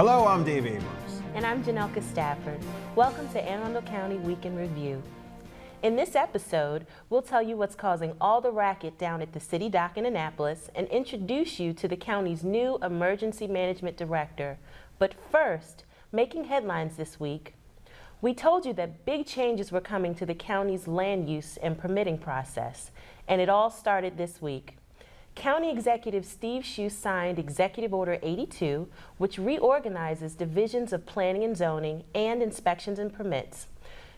Hello, I'm Dave Abrams. And I'm Janelka Stafford. Welcome to Arundel County Week in Review. In this episode, we'll tell you what's causing all the racket down at the city dock in Annapolis and introduce you to the county's new emergency management director. But first, making headlines this week, we told you that big changes were coming to the county's land use and permitting process, and it all started this week. County Executive Steve Schuh signed Executive Order 82, which reorganizes divisions of planning and zoning and inspections and permits.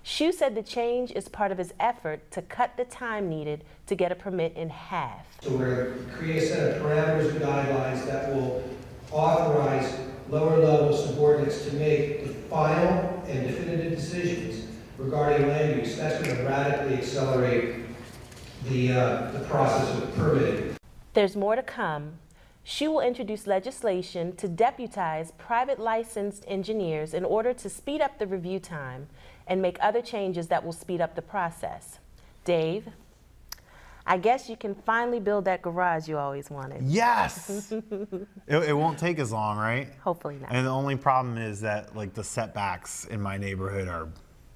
Schuh said the change is part of his effort to cut the time needed to get a permit in half. So we're going to create a set of parameters and guidelines that will authorize lower level subordinates to make the final and definitive decisions regarding land use. That's going to radically accelerate the process of permitting. There's more to come. Schuh will introduce legislation to deputize private licensed engineers in order to speed up the review time and make other changes that will speed up the process. Dave, I guess you can finally build that garage you always wanted. Yes! it won't take as long, right? Hopefully not. And the only problem is that like the setbacks in my neighborhood are,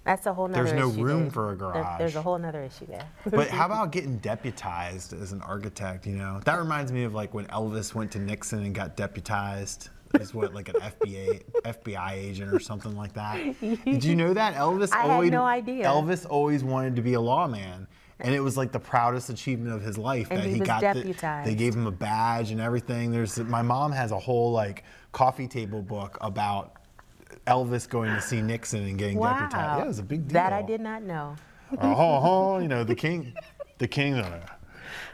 that's a whole nother issue. there's no room Dave. for a garage. There's a whole nother issue there. But how about getting deputized as an architect, you know? That reminds me of like when Elvis went to Nixon and got deputized as what, like an FBI agent or something like that. Did you know that? I had no idea. Elvis always wanted to be a lawman. And it was like the proudest achievement of his life and that he was got deputized. They gave him a badge and everything. My mom has a whole like coffee table book about Elvis going to see Nixon and getting deputized. Yeah, it was a big deal. That I did not know. You know, the king,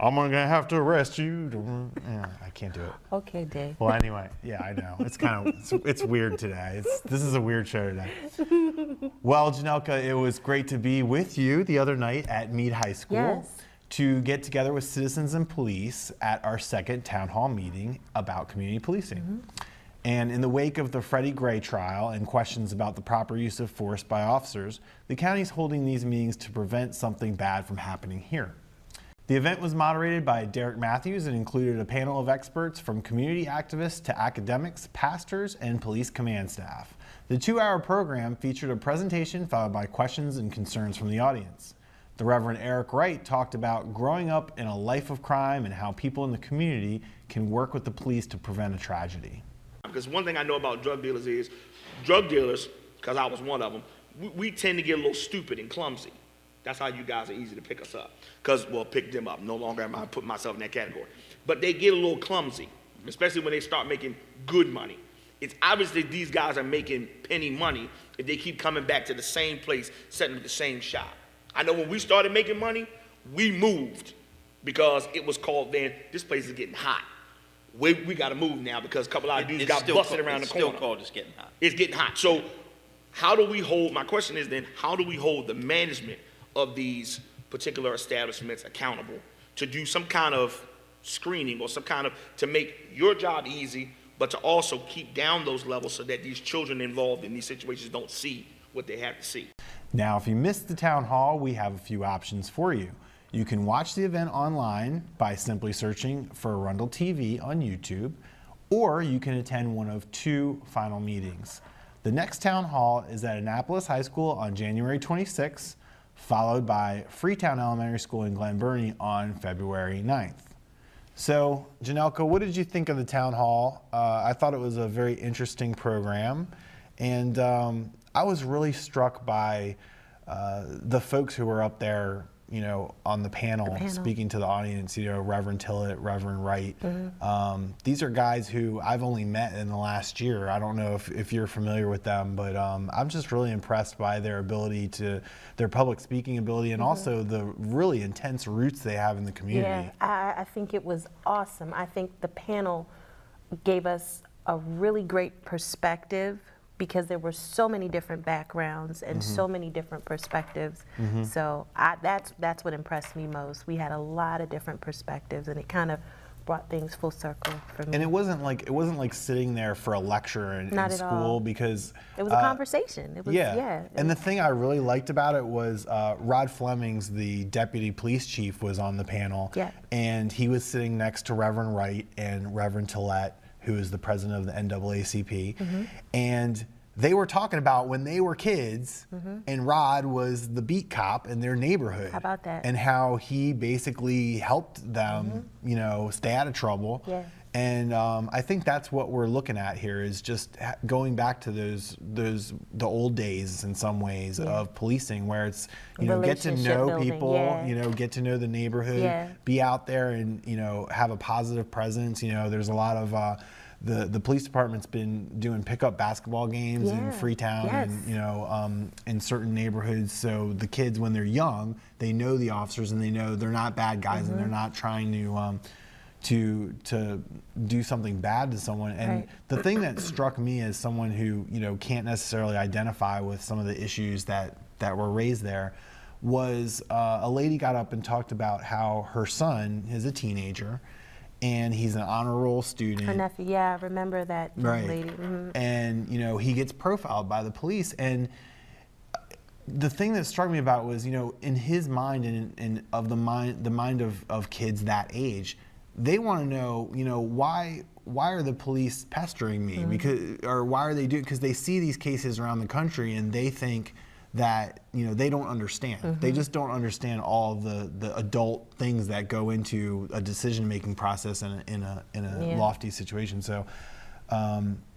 I'm gonna have to arrest you. Yeah, I can't do it. Okay, Dave. Well, anyway, yeah, I know. It's kind of, it's weird today. This is a weird show today. Well, Janelka, it was great to be with you the other night at Meade High School. Yes. To get together with citizens and police at our second town hall meeting about community policing. Mm-hmm. And in the wake of the Freddie Gray trial and questions about the proper use of force by officers, the county is holding these meetings to prevent something bad from happening here. The event was moderated by Derek Matthews and included a panel of experts from community activists to academics, pastors, and police command staff. The 2-hour program featured a presentation followed by questions and concerns from the audience. The Reverend Eric Wright talked about growing up in a life of crime and how people in the community can work with the police to prevent a tragedy. Because one thing I know about drug dealers is, because I was one of them, we tend to get a little stupid and clumsy. That's how you guys are easy to pick us up. Pick them up. No longer am I putting myself in that category. But they get a little clumsy, especially when they start making good money. It's obvious that these guys are making penny money if they keep coming back to the same place, setting up the same shop. I know when we started making money, we moved because it was called then, this place is getting hot. We got to move now because a couple of dudes got busted around the corner. It's still called, it's getting hot. It's getting hot. So how do we hold, my question is then, how do we hold the management of these particular establishments accountable to do some kind of screening or some kind of, to make your job easy, but to also keep down those levels so that these children involved in these situations don't see what they have to see? Now, if you missed the town hall, we have a few options for you. You can watch the event online by simply searching for Arundel TV on YouTube, or you can attend one of 2 final meetings. The next town hall is at Annapolis High School on January 26th, followed by Freetown Elementary School in Glen Burnie on February 9th. So, Janelka, what did you think of the town hall? I thought it was a very interesting program, and I was really struck by the folks who were up there, you know, on the panel speaking to the audience, you know, Reverend Tillett, Reverend Wright. Mm-hmm. These are guys who I've only met in the last year. I don't know if you're familiar with them, but I'm just really impressed by their ability their public speaking ability, and mm-hmm. also the really intense roots they have in the community. Yeah, I think it was awesome. I think the panel gave us a really great perspective because there were so many different backgrounds and mm-hmm. so many different perspectives. Mm-hmm. So that's what impressed me most. We had a lot of different perspectives, and it kind of brought things full circle for me. And it wasn't like sitting there for a lecture in school, because it was a conversation. It was, And the thing I really liked about it was Rod Flemings, the deputy police chief, was on the panel, and he was sitting next to Reverend Wright and Reverend Tillett who is the president of the NAACP, Mm-hmm. and they were talking about when they were kids, Mm-hmm. and Rod was the beat cop in their neighborhood. How about that? And how he basically helped them, you know, stay out of trouble. Mm-hmm. Yeah. And I think that's what we're looking at here is just going back to the old days in some ways of policing, where it's, you know, get to Relationship know building, people, yeah. you know, get to know the neighborhood, Yeah. be out there and, you know, have a positive presence. You know, there's a lot of the police department's been doing pickup basketball games in Yeah. Freetown Yes. and, you know, in certain neighborhoods. So the kids, when they're young, they know the officers and they know they're not bad guys and they're not trying to do something bad to someone. And Right. the thing that struck me as someone who, you know, can't necessarily identify with some of the issues that were raised there was a lady got up and talked about how her son is a teenager and he's an honor roll student. Her nephew, yeah, I remember that young Right. lady. Mhm. And, you know, he gets profiled by the police. And the thing that struck me about was, you know, in his mind and of the mind of kids that age, they want to know, you know, why are the police pestering me? Because, or why are they doing? Because they see these cases around the country and they think that, you know, they don't understand. They just don't understand all the adult things that go into a decision-making process in a Yeah. lofty situation. So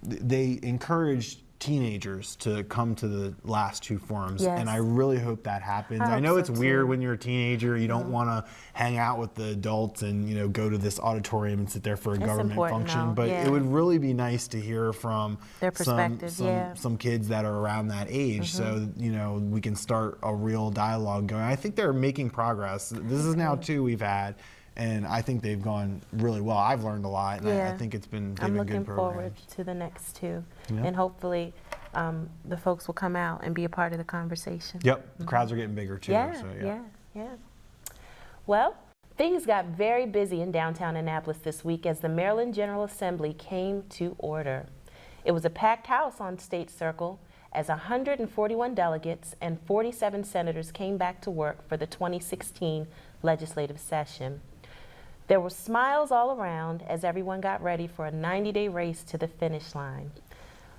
they encouraged teenagers to come to the last two forums, Yes. and I really hope that happens. I I hope know so it's weird too. when you're a teenager, you don't want to hang out with the adults and, you know, go to this auditorium and sit there for a It's government important, function, though, but yeah. it would really be nice to hear from Their perspective, some kids that are around that age, so, you know, we can start a real dialogue going. I think they're making progress. This is now 2 we've had, and I think they've gone really well. I've learned a lot, and I think they've I'm been looking good programs. forward to the next two, Yeah. and hopefully the folks will come out and be a part of the conversation. Yep, the crowds are getting bigger too. Yeah, so, yeah. Well, things got very busy in downtown Annapolis this week as the Maryland General Assembly came to order. It was a packed house on State Circle as 141 delegates and 47 senators came back to work for the 2016 legislative session. There were smiles all around as everyone got ready for a 90-day race to the finish line.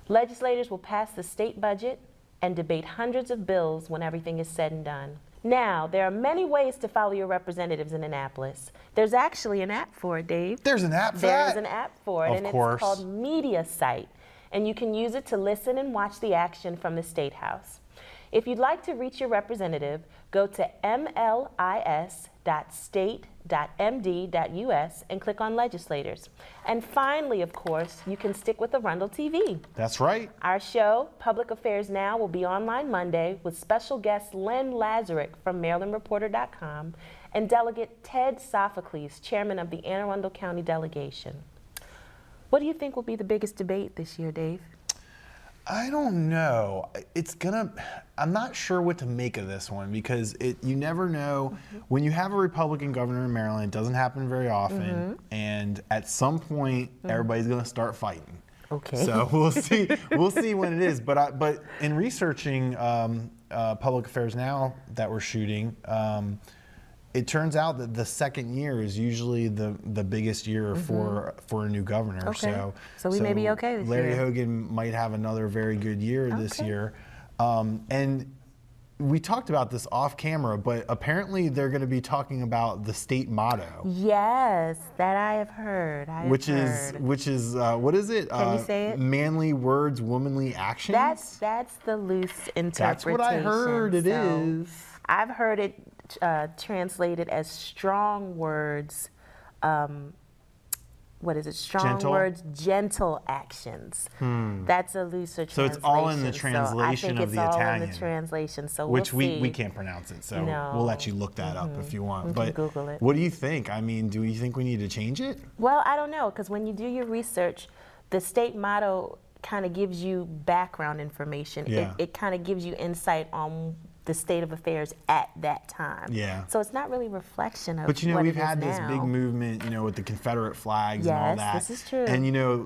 Legislators will pass the state budget and debate hundreds of bills when everything is said and done. Now, there are many ways to follow your representatives in Annapolis. There's actually an app for it, Dave. There's an app for There's that? an app for it, Of and course. it's called Media Site, and you can use it to listen and watch the action from the State House. If you'd like to reach your representative, go to mlis.state.md.us and click on Legislators. And finally, of course, you can stick with Arundel TV. That's right. Our show, Public Affairs Now, will be online Monday with special guest Len Lazarick from MarylandReporter.com and Delegate Ted Sophocles, chairman of the Anne Arundel County Delegation. What do you think will be the biggest debate this year, Dave? I don't know. I'm not sure what to make of this one because you never know. When you have a Republican governor in Maryland, it doesn't happen very often. And at some point, everybody's going to start fighting. Okay. So we'll see. We'll see when it is. But in researching Public Affairs Now that we're shooting, it turns out that the second year is usually the biggest year for a new governor. Okay. So we may be okay this Larry year. Hogan might have another very good year this Okay. year. And we talked about this off camera, but apparently they're going to be talking about the state motto, Yes, that I have heard. which is what is it? Can you say it? Manly words, womanly actions. That's the loose interpretation. That's what I heard it so is. I've heard it translated as strong words. What is it? Strong Gentle? words, gentle actions. That's a looser translation. So it's all in the So translation I think of the it's all Italian. in the translation. So Which we'll see. we can't pronounce it, so No. we'll let you look that up if you want. We But can Google it. what do you think? I mean, do you think we need to change it? Well, I don't know, because when you do your research, the state motto kind of gives you background information. Yeah. It kind of gives you insight on the state of affairs at that time. Yeah. So it's not really a reflection of But what we've it is had this now. big movement, with the Confederate flags and all Yes, that. this is true. And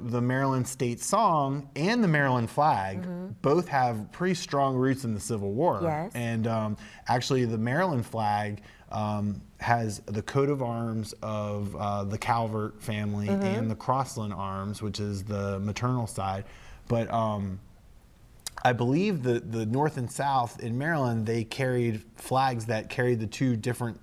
the Maryland state song and the Maryland flag both have pretty strong roots in the Civil War. Yes. And actually, the Maryland flag has the coat of arms of the Calvert family and the Crossland arms, which is the maternal side. But I believe the North and South in Maryland, they carried flags that carried the two different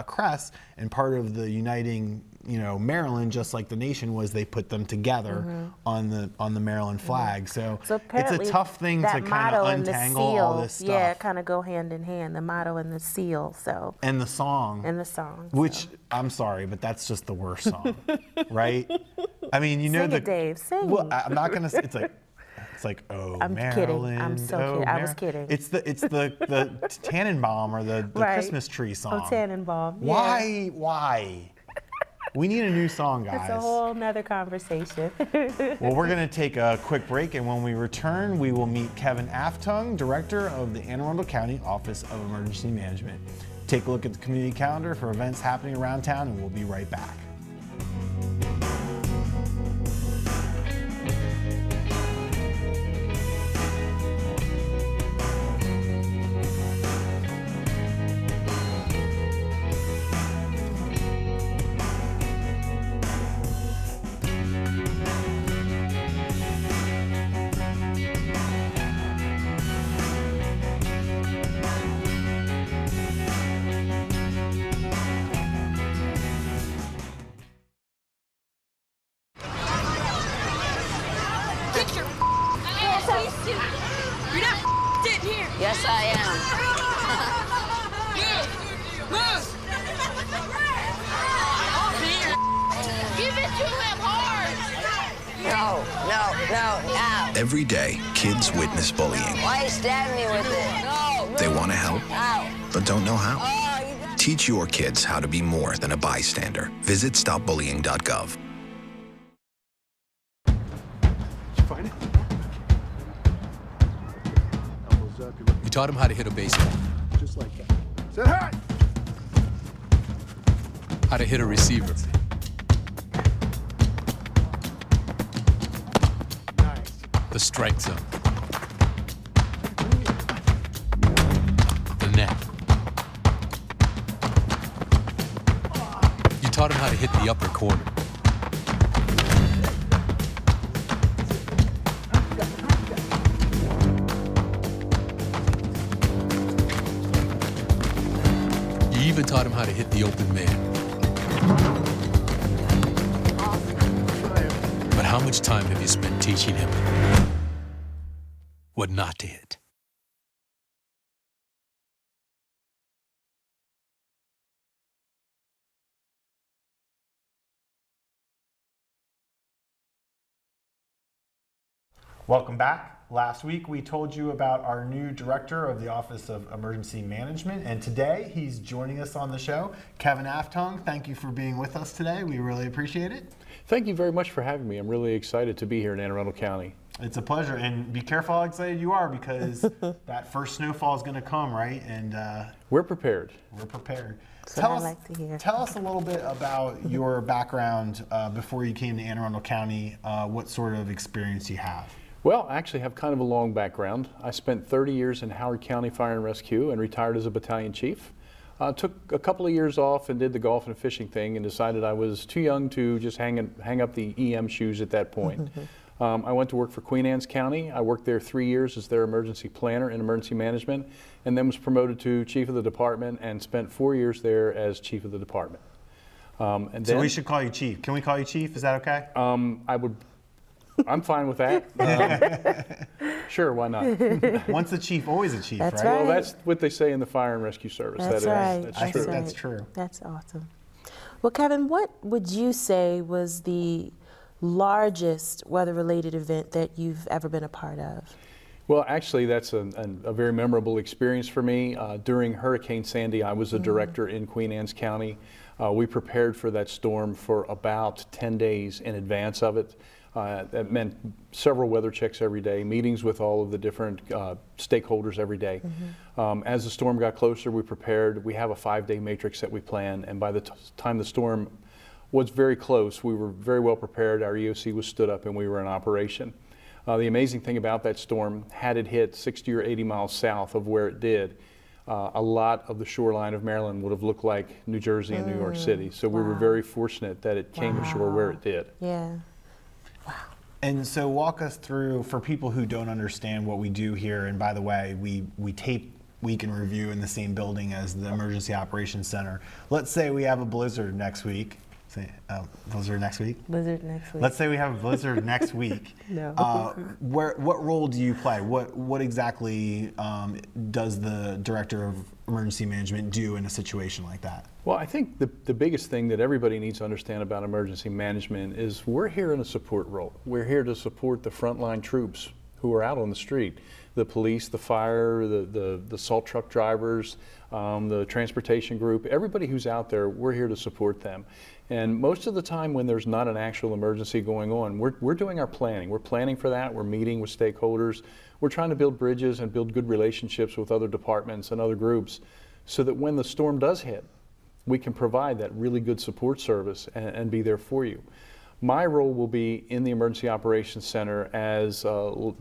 crests, and part of the uniting, Maryland, just like the nation was, they put them together on the Maryland flag. So it's a apparently tough thing to that kind of motto and the untangle all seal, this stuff. yeah, kind of go hand in hand, the motto and the seal, so. And the song. And the song. Which, I'm sorry, but that's just the worst song, right? I mean, Sing it, Dave, sing. Well, I'm not gonna say, it's like, oh, I'm Maryland. kidding. I'm so oh, kidding. I was kidding. It's the Tannenbaum or the Right. Christmas tree song. Oh, Tannenbaum. Yeah. Why? We need a new song, guys. That's a whole nother conversation. Well, we're going to take a quick break, and when we return, we will meet Kevin Aftung, Director of the Anne Arundel County Office of Emergency Management. Take a look at the community calendar for events happening around town, and we'll be right back. Get your ass suit. You're not sitting here. Yes, I am. Move. Give it to him hard. No. Ow. Every day, kids witness bullying. Why you stab me with it? No. They want to help, Ow. but don't know how. Oh, you got... Teach your kids how to be more than a bystander. Visit stopbullying.gov. You taught him how to hit a baseball, Just like that. Sit high! how to hit a receiver, Nice. the strike zone, the net. You taught him how to hit the upper corner. You even taught him how to hit the open man. But how much time have you spent teaching him what not to hit? Welcome back. Last week we told you about our new director of the Office of Emergency Management, and today he's joining us on the show. Kevin Aftung, thank you for being with us today. We really appreciate it. Thank you very much for having me. I'm really excited to be here in Anne Arundel County. It's a pleasure, and be careful how excited you are because that first snowfall is going to come, right? And We're prepared. we're prepared. That's what I like to hear. Tell us a little bit about your background before you came to Anne Arundel County, what sort of experience you have. Well, I actually have kind of a long background. I spent 30 years in Howard County Fire and Rescue and retired as a battalion chief. Took a couple of years off and did the golf and fishing thing and decided I was too young to just hang up the EM shoes at that point. I went to work for Queen Anne's County. I worked there 3 years as their emergency planner in emergency management, and then was promoted to chief of the department and spent 4 years there as chief of the department. And So then, we should call you Chief. Can we call you Chief? Is that okay? I'm fine with that. Sure, why not? Once a chief, always a chief, That's right? Well, right. that's what they say in the fire and rescue service. That's That right. is, that's I true. think that's true. That's awesome. Well, Kevin, what would you say was the largest weather-related event that you've ever been a part of? Well, actually, that's a very memorable experience for me. During Hurricane Sandy, I was a director in Queen Anne's County. We prepared for that storm for about 10 days in advance of it. That meant several weather checks every day, meetings with all of the different stakeholders every day. As the storm got closer, we prepared. We have a 5-day matrix that we plan, and by the time the storm was very close, we were very well prepared. Our EOC was stood up and we were in operation. The amazing thing about that storm, had it hit 60 or 80 miles south of where it did, a lot of the shoreline of Maryland would have looked like New Jersey and New York City. So we were very fortunate that it came ashore where it did. Yeah. And so walk us through, for people who don't understand what we do here, and by the way, we tape Week in Review in the same building as the Emergency Operations Center. Let's say we have a blizzard next week. Blizzard next week? Blizzard next week. Let's say we have a blizzard next week. No. What role do you play? What exactly does the Director of Emergency Management do in a situation like that? Well, I think the biggest thing that everybody needs to understand about emergency management is we're here in a support role. We're here to support the frontline troops who are out on the street. The police, the fire, the salt truck drivers, the transportation group, everybody who's out there, we're here to support them. And most of the time when there's not an actual emergency going on, we're doing our planning. We're planning for that. We're meeting with stakeholders. We're trying to build bridges and build good relationships with other departments and other groups so that when the storm does hit, we can provide that really good support service and be there for you. My role will be in the Emergency Operations Center as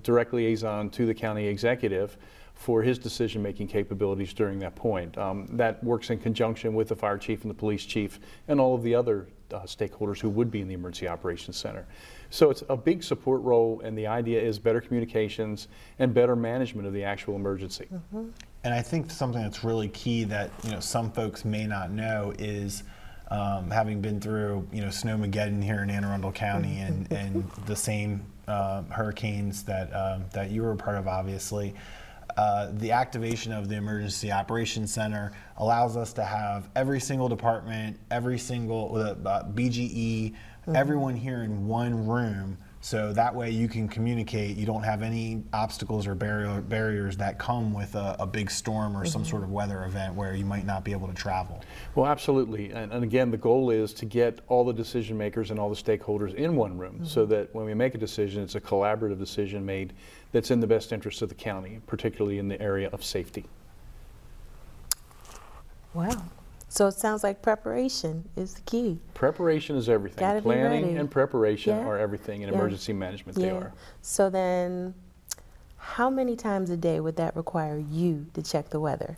direct liaison to the county executive for his decision-making capabilities during that point. That works in conjunction with the fire chief and the police chief and all of the other stakeholders who would be in the Emergency Operations Center. So it's a big support role, and the idea is better communications and better management of the actual emergency. And I think something that's really key that some folks may not know is having been through Snowmageddon here in Anne Arundel County and the same hurricanes that you were a part of, obviously. The activation of the Emergency Operations Center allows us to have every single department, every single BGE, everyone here in one room. So that way you can communicate. You don't have any obstacles or barriers that come with a big storm or some sort of weather event where you might not be able to travel. Well, absolutely. And again, the goal is to get all the decision makers and all the stakeholders in one room so that when we make a decision, it's a collaborative decision made that's in the best interest of the county, particularly in the area of safety. Wow. So it sounds like preparation is the key. Preparation is everything. Gotta be Planning ready. and preparation Yeah. are everything in Yeah. emergency management. They are. So then, how many times a day would that require you to check the weather?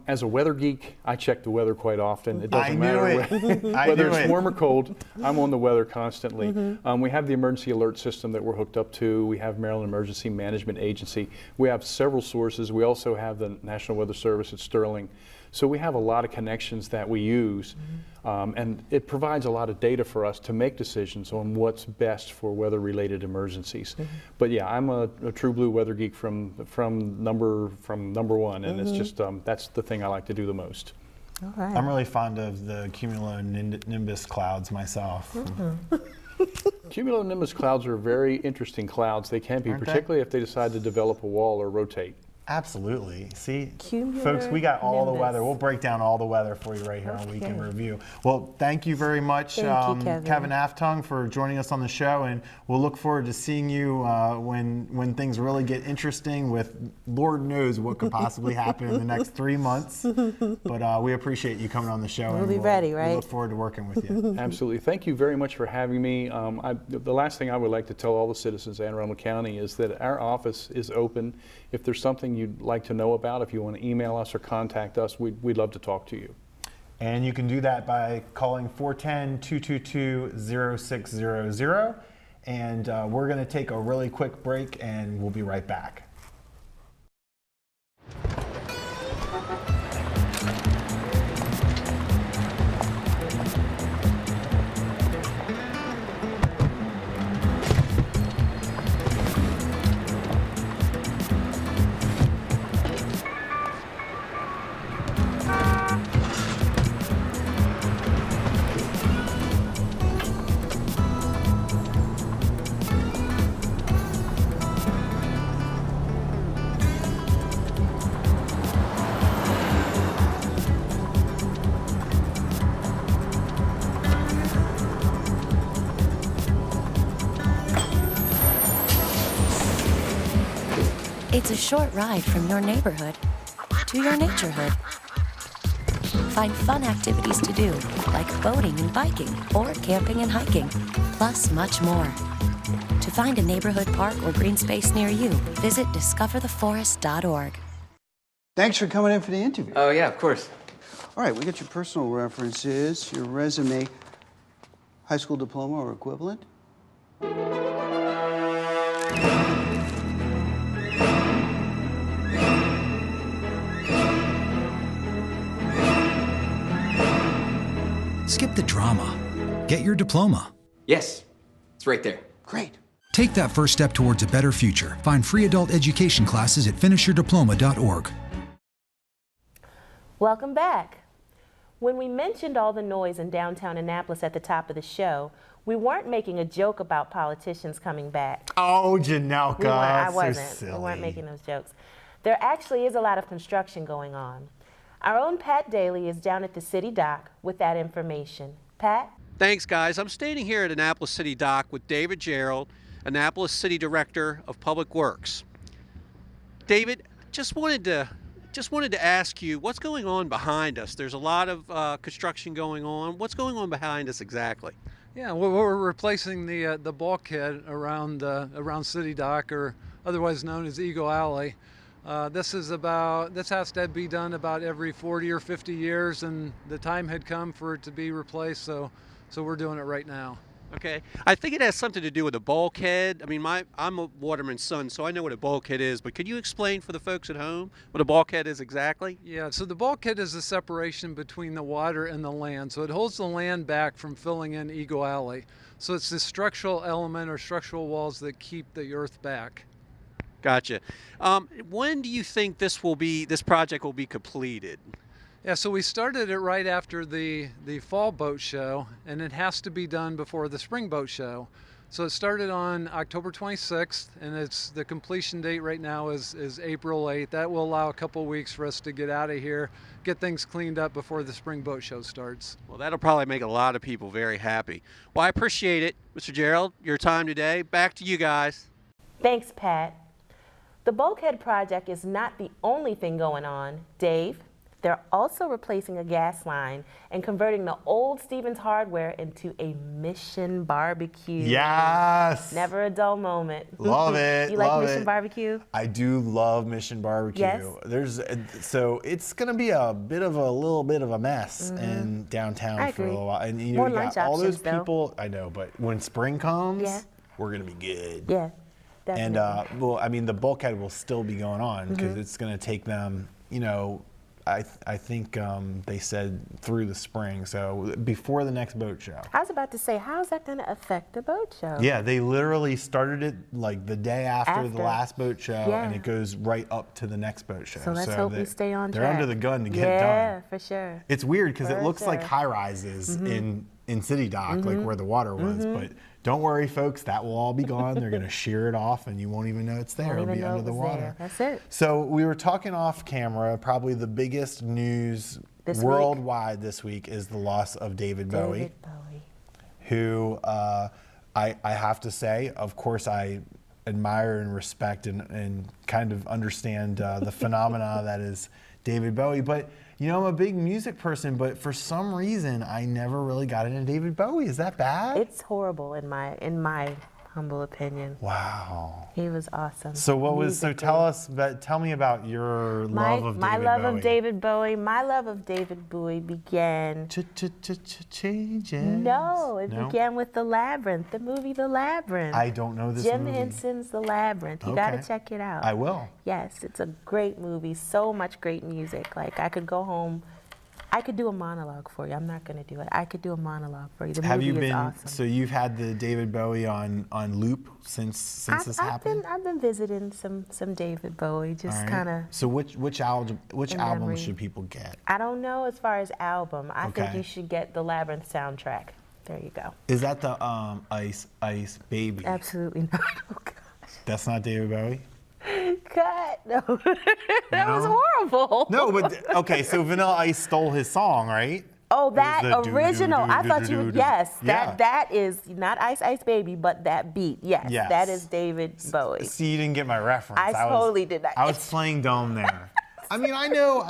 As a weather geek, I check the weather quite often. It I doesn't knew matter it. I whether knew it's it. warm or cold, I'm on the weather constantly. We have the emergency alert system that we're hooked up to. We have Maryland Emergency Management Agency. We have several sources. We also have the National Weather Service at Sterling. So we have a lot of connections that we use, and it provides a lot of data for us to make decisions on what's best for weather-related emergencies. But yeah, I'm a true blue weather geek from number one, and it's just that's the thing I like to do the most. All right. I'm really fond of the cumulonimbus clouds myself. Cumulonimbus clouds are very interesting clouds. They can be, Aren't they? particularly if they decide to develop a wall or rotate. Absolutely. See, Cumular folks, we got all the nimbus. weather. We'll break down all the weather for you right here on Week in Okay. Review. Well, thank you very much, Thank you, Kevin. Aftung, for joining us on the show, and we'll look forward to seeing you when things really get interesting with Lord knows what could possibly happen in the next 3 months. But we appreciate you coming on the show. We'll and be ready, right? We look forward to working with you. Absolutely. Thank you very much for having me. The last thing I would like to tell all the citizens of Anne Arundel County is that our office is open. If there's something you'd like to know about, if you want to email us or contact us, we'd love to talk to you. And you can do that by calling 410-222-0600. And we're going to take a really quick break, and we'll be right back. It's a short ride from your neighborhood to your naturehood. Find fun activities to do, like boating and biking, or camping and hiking, plus much more. To find a neighborhood park or green space near you, visit discovertheforest.org. Thanks for coming in for the interview. Oh, yeah, of course. All right, we got your personal references, your resume, high school diploma or equivalent. Skip the drama. Get your diploma. Yes, it's right there. Great. Take that first step towards a better future. Find free adult education classes at finishyourdiploma.org. Welcome back. When we mentioned all the noise in downtown Annapolis at the top of the show, we weren't making a joke about politicians coming back. Oh, Janelka, I so wasn't. silly. We weren't making those jokes. There actually is a lot of construction going on. Our own Pat Daly is down at the city dock with that information. Pat? Thanks, guys. I'm standing here at Annapolis City Dock with David Gerald, Annapolis City Director of Public Works. David, just wanted to ask you, what's going on behind us? There's a lot of construction going on. What's going on behind us exactly? Yeah, well, we're replacing the bulkhead around City Dock, or otherwise known as Eagle Alley. This has to be done about every 40 or 50 years, and the time had come for it to be replaced, so we're doing it right now. Okay, I think it has something to do with a bulkhead. I mean, I'm a waterman's son, so I know what a bulkhead is, but could you explain for the folks at home what a bulkhead is exactly? Yeah, so the bulkhead is the separation between the water and the land, so it holds the land back from filling in Eagle Alley. So it's the structural element or structural walls that keep the earth back. Gotcha. When do you think this project will be completed? Yeah, so we started it right after the fall boat show, and it has to be done before the spring boat show. So it started on October 26th, and the completion date right now is April 8th. That will allow a couple of weeks for us to get out of here, get things cleaned up before the spring boat show starts. Well, that'll probably make a lot of people very happy. Well, I appreciate it, Mr. Gerald, your time today. Back to you guys. Thanks, Pat. The bulkhead project is not the only thing going on. Dave? They're also replacing a gas line and converting the old Stevens Hardware into a Mission Barbecue. Yes! Never a dull moment. Love it. You like love Mission it. Barbecue? I do love Mission Barbecue. Yes. So it's going to be a little bit of a mess in downtown for a little while. And More you lunch got all those options, people. I know, but when spring comes, we're going to be good. Yeah, definitely. And well, I mean, the bulkhead will still be going on because it's going to take them, I think they said through the spring, so before the next boat show. I was about to say, how's that going to affect the boat show? Yeah, they literally started it like the day after the last boat show, and it goes right up to the next boat show. So let's hope we stay on track. They're under the gun to get it done. Yeah, for sure. It's weird because it looks like high rises in City Dock, like where the water was, but don't worry, folks, that will all be gone. They're going to shear it off, and you won't even know it's there. It'll be under the water. That's it. So we were talking off camera. Probably the biggest news worldwide this week is the loss of David Bowie. Who I have to say, of course, I admire and respect and kind of understand the phenomena that is David Bowie. But I'm a big music person, but for some reason, I never really got into David Bowie. Is that bad? It's horrible in my humble opinion. Wow. He was awesome. So tell me about your love of David Bowie. My love of David Bowie. My love of David Bowie began. Changes. No, it began with The Labyrinth, the movie The Labyrinth. I don't know this Jim movie. Henson's The Labyrinth. You gotta check it out. I will. Yes, it's a great movie. So much great music. Like I could go home. I could do a monologue for you. I'm not going to do it. I could do a monologue for you. The movie is awesome. So you've had the David Bowie on loop since this happened? I've been visiting some David Bowie, just kind of. So which album should people get? I don't know as far as album. I think you should get the Labyrinth soundtrack. There you go. Is that the Ice Baby? Absolutely not. Oh gosh. That's not David Bowie? Cut. No. That was horrible. No, but okay, so Vanilla Ice stole his song, right? Oh, that It was the original. I thought you. Yes, Yeah. that is not Ice Ice Baby, but that beat. Yes, Yes. that is David Bowie. See, you didn't get my reference. I totally did not. I was playing dumb there. I mean, I know,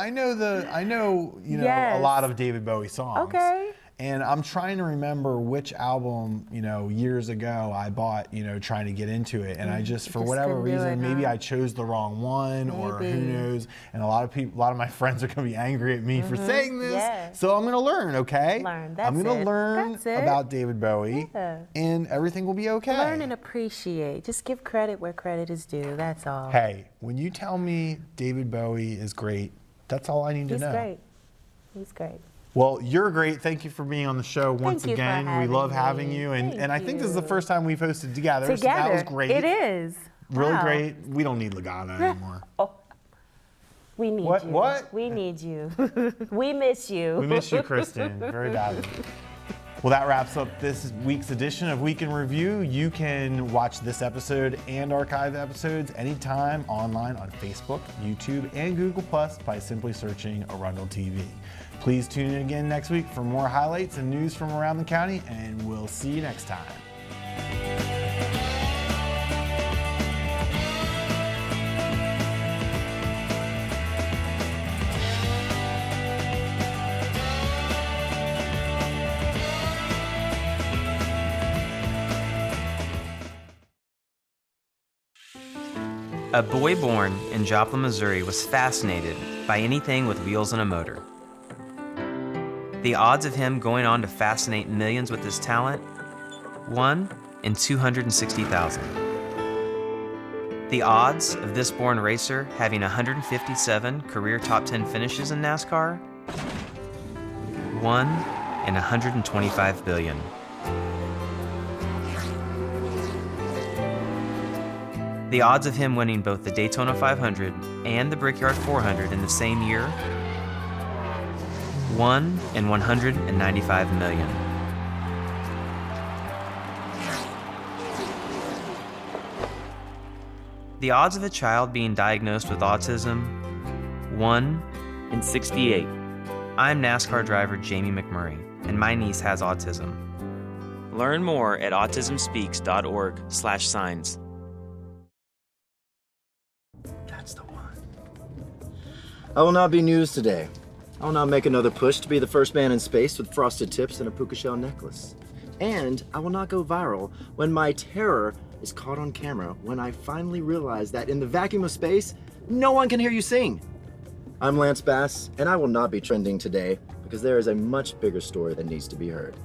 you know, a Yes. lot of David Bowie songs. Okay. And I'm trying to remember which album, you know, years ago I bought, you know, trying to get into it. And I just, for whatever couldn't do reason, it, maybe huh? I chose the wrong one, or who Maybe. knows. And a lot of my friends are going to be angry at me for saying this. Yeah. So I'm going to learn, okay? Learn, I'm that's going to it. learn That's it. about David Bowie, Yeah. and everything will be okay. Learn and appreciate. Just give credit where credit is due. That's all. Hey, when you tell me David Bowie is great, that's all I need to He's know. great. He's great. Well, you're great. Thank you for being on the show once Thank you for again. We having love me. having you, and I think this is the you. first time we've hosted together. So that was great. It is. Really Wow. great. We don't need Legato anymore. We need What? you. What? We need you. We miss you. We miss you, Kristen, very badly. Well, that wraps up this week's edition of Week in Review. You can watch this episode and archive episodes anytime online on Facebook, YouTube, and Google Plus by simply searching Arundel TV. Please tune in again next week for more highlights and news from around the county, and we'll see you next time. A boy born in Joplin, Missouri was fascinated by anything with wheels and a motor. The odds of him going on to fascinate millions with his talent? 1 in 260,000. The odds of this born racer having 157 career top 10 finishes in NASCAR? 1 in 125 billion. The odds of him winning both the Daytona 500 and the Brickyard 400 in the same year? 1 in 195 million. The odds of a child being diagnosed with autism? 1 in 68. I'm NASCAR driver Jamie McMurray, and my niece has autism. Learn more at autismspeaks.org/signs. I will not be news today. I will not make another push to be the first man in space with frosted tips and a puka shell necklace. And I will not go viral when my terror is caught on camera when I finally realize that in the vacuum of space, no one can hear you sing. I'm Lance Bass, and I will not be trending today because there is a much bigger story that needs to be heard.